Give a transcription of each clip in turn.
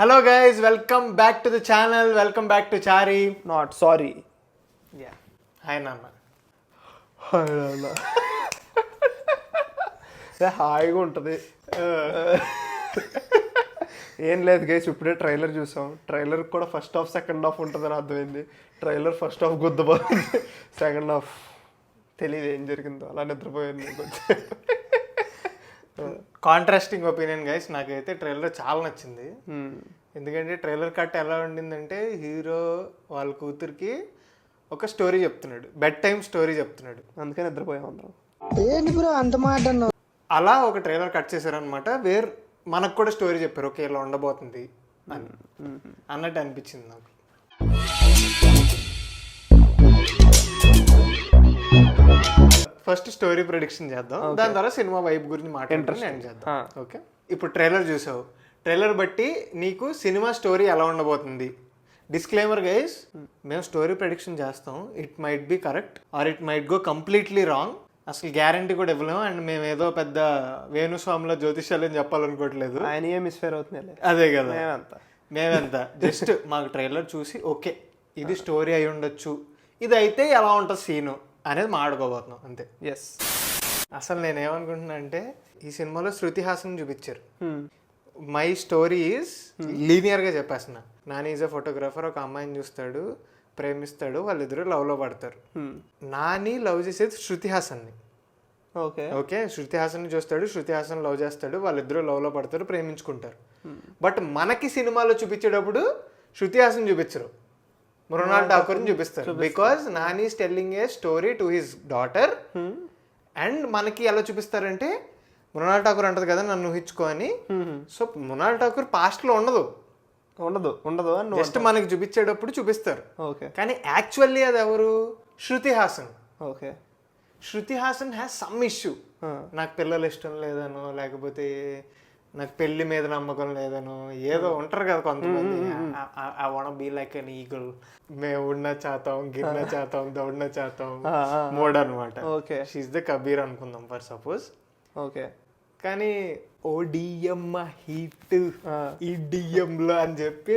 Hello guys, welcome back to the channel. Welcome back to Chari. Not sorry. Yeah. Hi Nana. హాయిగా ఉంటుంది. ఏం లేదు guys, ఇప్పుడే trailer చూసాం. ట్రైలర్ కూడా ఫస్ట్ హాఫ్ సెకండ్ హాఫ్ ఉంటుందని అర్థమైంది. ట్రైలర్ ఫస్ట్ హాఫ్ గుద్దబోతుంది, సెకండ్ హాఫ్ తెలియదు ఏం జరిగిందో, అలా నిద్రపోయాను కొంచెం. కాంట్రాస్టింగ్ ఒపీనియన్ గైస్, నాకైతే ట్రైలర్ చాలా నచ్చింది. ఎందుకంటే ట్రైలర్ కట్ ఎలా ఉండిందంటే హీరో వాళ్ళ కూతురికి ఒక స్టోరీ చెప్తున్నాడు, బెడ్ టైం స్టోరీ చెప్తున్నాడు. అందుకే నిద్రపోయాం అందరం. ఏంటి బ్రో అంత మాట అన్నావు? అలా ఒక ట్రైలర్ కట్ చేశారనమాట. మనకు కూడా స్టోరీ చెప్పారు, ఓకే ఇలా ఉండబోతుంది అని అన్నట్టు అనిపించింది నాకు. ఫస్ట్ స్టోరీ ప్రెడిక్షన్ చేద్దాం, దాని తర్వాత సినిమా వైబ్ గురించి మాట్లాడుతుంది ఎండ్ చేద్దాం. ఓకే, ఇప్పుడు ట్రైలర్ చూసావు, ట్రైలర్ బట్టి నీకు సినిమా స్టోరీ ఎలా ఉండబోతుంది. డిస్క్లైమర్ గైస్, మేము స్టోరీ ప్రెడిక్షన్ చేస్తాం, it might be correct or it might go completely wrong. అసలు గ్యారంటీ కూడా ఇవ్వలేము. అండ్ మేము ఏదో పెద్ద వేణుస్వామిలో జ్యోతిష్యాలని చెప్పాలనుకోవట్లేదు, ఆయన ఏం మిస్ఫేర్ అవుతుంది. అదే కదా, మేమెంత జస్ట్ మాకు ట్రైలర్ చూసి ఓకే ఇది స్టోరీ అయి ఉండొచ్చు, ఇది అయితే ఎలా ఉంటుంది సీను అనేది మాట్లాడుకోబోతున్నాం అంతే. ఎస్, అసలు నేనేమనుకుంటున్నా అంటే ఈ సినిమాలో శృతి హాసన్ చూపించారు. మై స్టోరీ ఈజ్ లీనియర్గా చెప్పేస్తున్నా. నాని ఈజ్ అ ఫోటోగ్రాఫర్, ఒక అమ్మాయిని చూస్తాడు, ప్రేమిస్తాడు, వాళ్ళిద్దరూ లవ్లో పడతారు. నాని లవ్ చేసేది శృతి హాసన్ని. ఓకే ఓకే, శృతి హాసన్ని చూస్తాడు, శృతి హాసన్ లవ్ చేస్తాడు, వాళ్ళిద్దరూ లవ్లో పడతారు, ప్రేమించుకుంటారు. బట్ మనకి సినిమాలో చూపించేటప్పుడు శృతి హాసన్ చూపించరు, మృణాల్ ఠాకూర్ని చూపిస్తారు. Because Nani is telling A story to his daughter. And మనకి ఎలా చూపిస్తారంటే మృణాల్ ఠాకూర్ అంటది కదా నన్ను ఊహించుకో అని. సో మృణాల్ ఠాకూర్ పాస్ట్ లో ఉండదు ఉండదు అని జస్ట్ మనకి చూపించేటప్పుడు చూపిస్తారు. ఓకే, కానీ యాక్చువల్లీ అది ఎవరు? Shruti Haasan. Okay, Shruti Haasan has some issue. నాకు పిల్లలు ఇష్టం లేదనో, లేకపోతే నాకు పెళ్లి మీద నమ్మకం లేదనో, ఏదో ఉంటారు కదా కొంతమంది. I want be like an eagle, మేము ఉన్నా చాతాం, గిన్న చాతాం, దౌడిన చాతాం మోడ్ అనమాట. ఓకే, షీఈ్ ద కబీర్ అనుకుందాం ఫర్ సపోజ్. ఓకే, కానీ ఓ డిఎం హీట్ ఈ డిఎం లో అని చెప్పి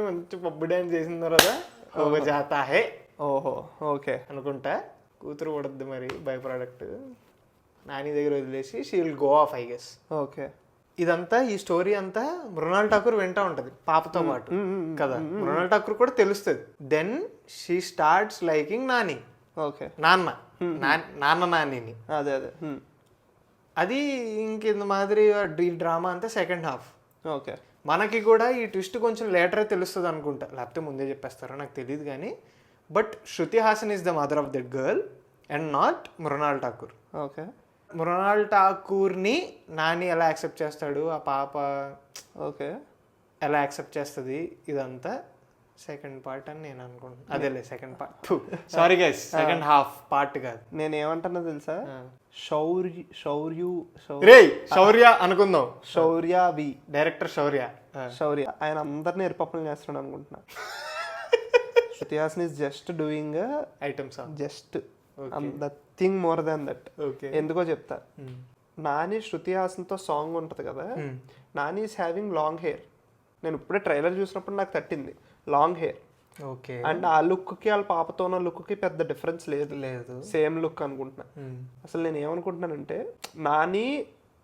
మంచి పబ్బు డాన్స్ చేసిన తర్వాత ఒక జాతా హే ఓహో ఓకే అనుకుంటా. కూతురు పడద్దు మరి బై ప్రోడక్ట్, నాని దగ్గర వదిలేసి she will go of I guess. Okay, ఇదంతా ఈ స్టోరీ అంతా మృణాల్ ఠాకూర్ వింటా ఉంటది పాపతో పాటు కదా. మృణాల్ ఠాకూర్ కూడా తెలుస్తుంది. Then she starts liking Nani. Okay, నాన్న నానిని. అదే అదే అది ఇంకింత మాదిరి ఈ డ్రామా అంతా సెకండ్ హాఫ్. ఓకే, మనకి కూడా ఈ ట్విస్ట్ కొంచెం లేటరే తెలుస్తుంది అనుకుంటా, లేకపోతే ముందే చెప్పేస్తారో నాకు తెలియదు. కానీ but Shruti Haasan is the mother of that girl and not Mrunal Thakur. Okay, Mrunal ఠాకూర్ని నాని ఎలా యాక్సెప్ట్ చేస్తాడు, ఆ పాప ఓకే ఎలా యాక్సెప్ట్ చేస్తుంది, ఇదంతా సెకండ్ పార్ట్ అని నేను అనుకుంటున్నాను. అదేలే second part, sorry guys, second half part కాదు. నేను ఏమంటున్నా తెలుసా, శౌర్య అనుకుందాం. Shouryuv director Shourya. ఆయన అందరినీ ఎరుపప్పులు చేస్తున్నాడు అనుకుంటున్నా. Shruti Haasan is just doing item song, just thing more than that. ఎందుకో చెప్తా. నాని శృతి హాసన్తో సాంగ్ ఉంటుంది కదా, Nani is having long hair. నేను ఇప్పుడే ట్రైలర్ చూసినప్పుడు నాకు తట్టింది లాంగ్ హెయిర్. ఓకే, అండ్ ఆ లుక్కి వాళ్ళ పాపతో ఉన్న లుక్కి పెద్ద డిఫరెన్స్ లేదు, సేమ్ లుక్ అనుకుంటున్నా. అసలు నేను ఏమనుకుంటున్నానంటే, నాని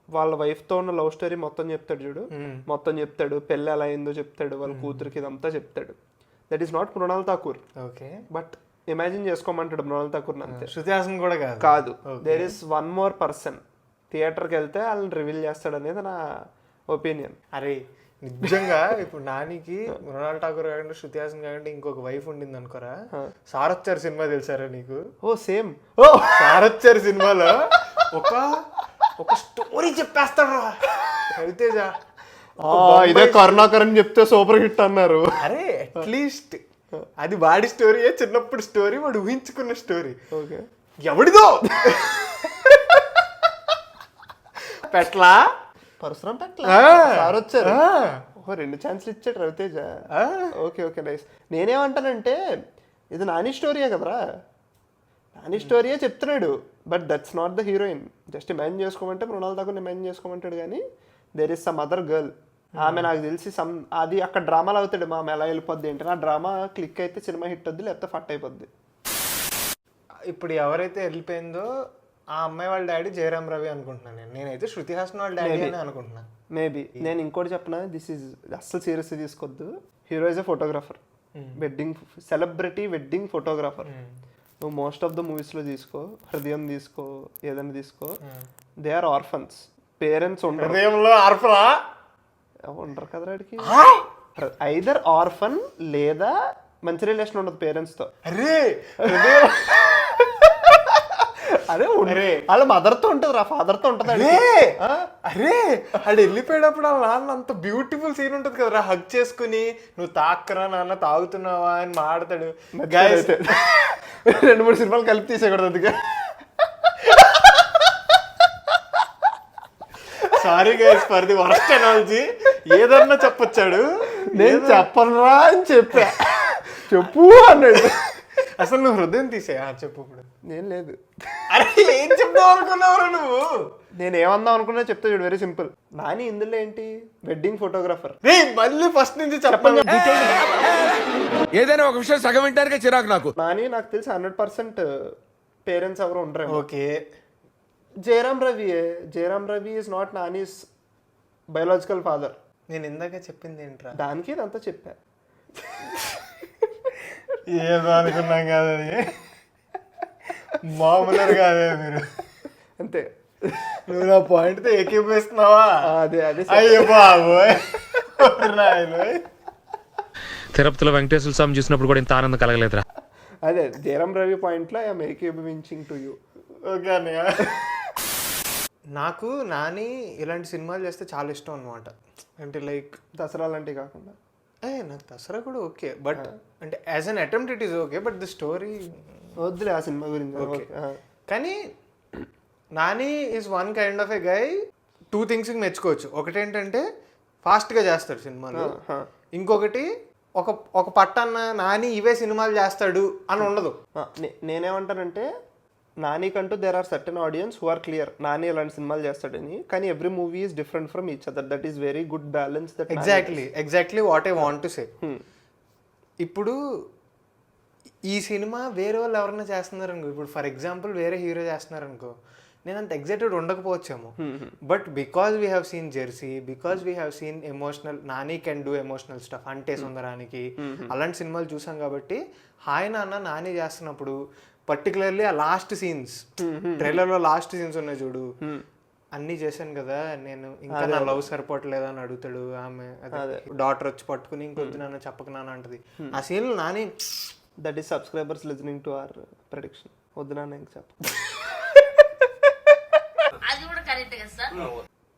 వాళ్ళ వైఫ్తో ఉన్న లవ్ స్టోరీ మొత్తం చెప్తాడు చూడు, మొత్తం చెప్తాడు, పెళ్ళి ఎలా అయిందో చెప్తాడు, వాళ్ళ కూతురికి ఇదంతా చెప్తాడు. That is not Mrunal Thakur. Okay, but imagine చేసుకోమంటాడు మృణాల్ ఠాకూర్ అంతే. శృతి హాసన్ కూడా కాదు. There is one more person థియేటర్కి వెళ్తే వాళ్ళని రివీల్ చేస్తాడు అనేది నా ఒపీనియన్. అరే నిజంగా ఇప్పుడు నానికి మృణాల్ ఠాకూర్ కాకుండా శృతి హాసన్ కాకుండా ఇంకొక వైఫ్ ఉండింది అనుకోరా. సారథ్చార్ సినిమా తెలుసారా నీకు? ఓ సేమ్. సారథ్చార్ సినిమాలో ఒక స్టోరీ చెప్పేస్తాడు రవితేజ. ఇదే కరుణాకర్ అని చెప్తే సూపర్ హిట్ అన్నారు. అరే అట్లీస్ట్ అది వాడి స్టోరీయే, చిన్నప్పుడు స్టోరీ, వాడు ఊహించుకున్న స్టోరీ. ఓకే, ఎవడిదో పెట్లా పరశురాం సార్ వచ్చారు, ఒక 2 ఛాన్స్లు ఇచ్చాడు రవితేజ. Okay okay nice. నేనేమంటానంటే ఇది నాని స్టోరీయే కదరా, నాని స్టోరీయే చెప్తున్నాడు. But that's not the heroine. Just imagine చేసుకోమంటే మృణాల్ ఠాకూర్ని ఇమాజిన్ చేసుకోమంటాడు, కానీ there is some other girl ఆమె నాకు తెలిసి అది అక్కడ డ్రామాలు అవుతాడు మా ఆమె ఎలా వెళ్ళిపోద్ది ఏంటి ఆ డ్రామా క్లిక్ అయితే సినిమా హిట్ వద్దు లేకపోతే ఫట్ అయిపోద్ది. ఇప్పుడు ఎవరైతే వెళ్ళిపోయిందో ఆ అమ్మాయి వాళ్ళ డాడీ జయరామ్ రవి అనుకుంటున్నాను నేనైతే శృతి హాసన్ వాళ్ళ డాడీ అని అనుకుంటున్నా. మేబీ నేను ఇంకోటి చెప్పనా, దిస్ ఈజ్ అస్సలు సీరియస్గా తీసుకోవద్దు. Hero is a photographer, wedding celebrity wedding photographer. నువ్వు మోస్ట్ ఆఫ్ ద మూవీస్లో తీసుకో, హృదయం తీసుకో, ఏదైనా తీసుకో, దే ఆర్ ఆర్ఫన్స్. పేరెంట్స్ ఉండరు, హృదయంలో ఆర్ఫనా ఉండరు కదా వాడికి. ఐదర్ ఆర్ఫన్ లేదా మంచి రిలేషన్ ఉండదు పేరెంట్స్తో. అరే అదే వాళ్ళ మదర్తో ఉంటుంది రా, ఫాదర్తో ఉంటుంది. అరే అది వెళ్ళిపోయేటప్పుడు వాళ్ళ నాన్న అంత బ్యూటిఫుల్ సీన్ ఉంటుంది కదరా, హగ్ చేసుకుని నువ్వు తాక్కరా నాన్న తాగుతున్నావా అని మాడతాడు. 2-3 సినిమాలు కలిపి తీసేయకూడదు అందుకే. Sorry guys for the worst analogy. ఏదన్నా చెప్పొచ్చాడు, నేను చెప్పనురా అని చెప్పా. చెప్పు అన్నాడు. అసలు నువ్వు హృదయం తీసేయా చెప్పు. ఇప్పుడు నేను లేదు. అరే ఏం చెప్తావు అనుకున్నావురా నువ్వు? నేను ఏమందాం అనుకున్నా చెప్తా చూడు, వెరీ సింపుల్. నాని ఇందులో ఏంటి, వెడ్డింగ్ ఫోటోగ్రాఫర్. రే మళ్ళీ ఫస్ట్ నుంచి చెప్పండి. ఏదైనా ఒక విషయం సగం వింటానికే చిరాకు నాకు. నాని నాకు తెలిసి 100% పేరెంట్స్ ఎవరు ఉండరు. Okay Jayaram Ravi is not Nani's biological father. నేను ఇందాక చెప్పింది ఏంట్రా? దానికి ఇదంతా చెప్పా. ఏదో అనుకున్నాం కాదు, మామూలు కాదే మీరు. అంతే, నువ్వు నా పాయింట్తో ఏకీపిస్తున్నావా? అదే అయ్యో బాబోయ్ నాయన. తిరుపతిలో వెంకటేశ్వర స్వామి చూసినప్పుడు కూడా ఇంత ఆనందం కలగలేదురా. అదే జయరామ్ రవి పాయింట్లో ఐఎమ్ ఏకీభవించింగ్ టు యూ. ఓకే అన్నయ్య. నాకు నాని ఇలాంటి సినిమాలు చేస్తే చాలా ఇష్టం అనమాట. అంటే లైక్ దసరా లాంటివి కాకుండా. నాకు దసరా కూడా ఓకే, బట్ అంటే as an attempt it is okay, but the story వద్దులే ఆ సినిమా గురించి. ఓకే కానీ Nani is one kind of a guy. 2 థింగ్స్కి మెచ్చుకోవచ్చు. ఒకటి ఏంటంటే ఫాస్ట్గా చేస్తాడు సినిమాలు, ఇంకొకటి ఒక పట్టన్న నాని ఇవే సినిమాలు చేస్తాడు అని ఉండదు. నేనేమంటానంటే నానికంటూ there are certain audience who are clear Nani ఇలాంటి సినిమాలు చేస్తాడని, కానీ every movie is different from each other. That is very good balance. Exactly what I want to say. ఇప్పుడు ఈ సినిమా వేరే వాళ్ళు ఎవరైనా చేస్తున్నారు అనుకో, ఇప్పుడు ఫర్ ఎగ్జాంపుల్ వేరే హీరో చేస్తున్నారు అనుకో, నేను అంత ఎగ్జైటెడ్ ఉండకపోవచ్చేమో. But because we have seen Jersey, because we have seen emotional, Nani can do emotional stuff, అంటే సుందరానికి అలాంటి సినిమాలు చూసాం కాబట్టి హాయ్ నాన్న నాని చేస్తున్నప్పుడు పర్టికులర్లీ ఆ లాస్ట్ సీన్స్, ట్రైలర్లో లాస్ట్ సీన్స్ ఉన్నాయి చూడు, అన్నీ చేశాను కదా నేను, ఇంకా నా లవ్ సరిపోవట్లేదు అని అడుగుతాడు ఆమె, డాటర్ వచ్చి పట్టుకుని ఇంకొద్దు నాన్న చెప్పక నాన్న అంటది. ఆ సీన్లో Nani that is subscribers listening to our prediction. వద్దు నాన్న ఇంక చెప్ప.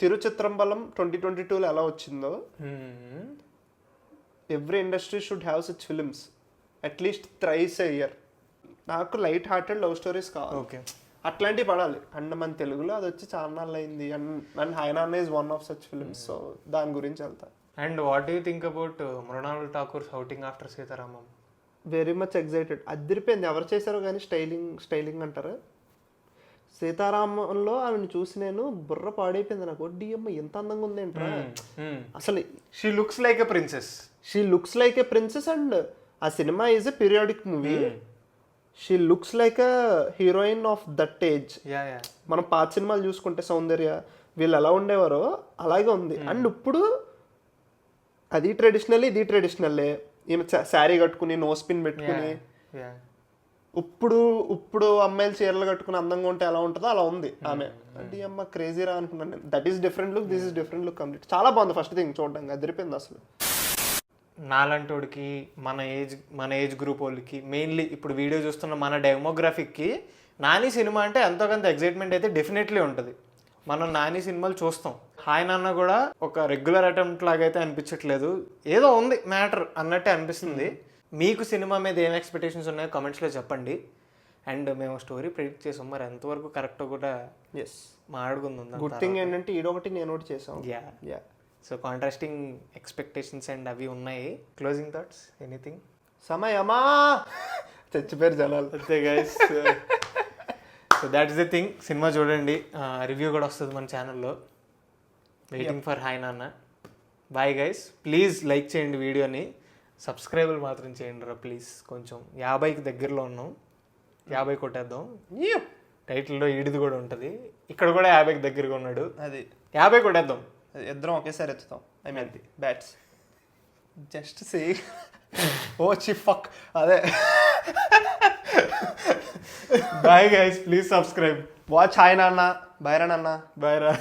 తిరుచిత్రంబలం 2022లో ఎలా వచ్చిందో, every industry should have such films at least thrice a year. నాకు లైట్ హార్టెడ్ లవ్ స్టోరీస్ కావాలి. ఓకే అట్లాంటివి పడాలి. అండ్ మన తెలుగులో అది వచ్చి చాలా నాళ్ళు అయింది. And Hi Nanna is one of such films. So దాని గురించి వెళ్తా. And what you think about Mrunal Thakur outing after Sita Ramam? Very much excited. అదిరిపోయింది. ఎవరు చేశారో కానీ స్టైలింగ్ అంటారు. సీతారామంలో ఆమెను చూసి నేను బుర్ర పాడైపోయింది. నాకు డిఎమ్మ ఎంత అందంగా ఉంది ఏంట్రా అసలు. She looks like a princess. And ఆ సినిమా is a periodic movie. She looks like a heroine of that age. మనం పాత సినిమాలు చూసుకుంటే సౌందర్య వీళ్ళు ఎలా ఉండేవారో అలాగే ఉంది. అండ్ ఇప్పుడు అది ట్రెడిషనల్, ఇది ట్రెడిషనల్లే. ఈమె శారీ కట్టుకుని నో స్పిన్ పెట్టుకుని, ఇప్పుడు అమ్మాయిలు చీరలు కట్టుకుని అందంగా ఉంటే ఎలా ఉంటుందో అలా ఉంది ఆమె. అంటే అమ్మ క్రేజీ రా అనుకున్నాను నేను. That is different look, this is different look complete. చాలా బాగుంది ఫస్ట్ థింగ్ చూడడానికి, అదిరిపోయింది అసలు. నాలంటోడికి మన ఏజ్ గ్రూప్ వాళ్ళకి మెయిన్లీ ఇప్పుడు వీడియో చూస్తున్న మన డెమోగ్రఫిక్కి నాని సినిమా అంటే ఎంతో కొంత ఎగ్జైట్మెంట్ అయితే డెఫినెట్లీ ఉంటుంది. మనం నాని సినిమాలు చూస్తాం. హాయ్ నాన్న కూడా ఒక రెగ్యులర్ అటెంప్ట్ లాగైతే అనిపించట్లేదు, ఏదో ఉంది మ్యాటర్ అన్నట్టే అనిపిస్తుంది. మీకు సినిమా మీద ఏం ఎక్స్పెక్టేషన్స్ ఉన్నాయో కమెంట్స్లో చెప్పండి. అండ్ మేము స్టోరీ ప్రెడిక్ట్ చేసాం, మరి ఎంతవరకు కరెక్టో కూడా మాట్లాడుకుందాం. గుడ్ థింగ్ ఏంటంటే ఈడొకటి నేను ఒకటి చేసాం. Yeah so contrasting expectations and అవి ఉన్నాయి. Closing thoughts anything? సమయమా చచ్చిపోయారు జనాలు. అంతే guys. So that is the thing. సినిమా చూడండి, రివ్యూ కూడా వస్తుంది మన ఛానల్లో. Waiting for Hi Nanna. Bye guys, please like చేయండి వీడియోని, సబ్స్క్రైబులు మాత్రం చేయండి రా ప్లీజ్. కొంచెం 50కి దగ్గరలో ఉన్నాం, 50 కొట్టేద్దాం. టైటిల్లో ఈడిది కూడా ఉంటుంది, ఇక్కడ కూడా 50కి దగ్గరగా ఉన్నాడు, అది 50 కొట్టేద్దాం. ఇద్దరం ఒకేసారి ఎత్తుతాం. I mean bats just say oh fuck అదే. Bye guys, please subscribe. Watch Hi Nanna, బైరా నాన్న, బాయ్ రా.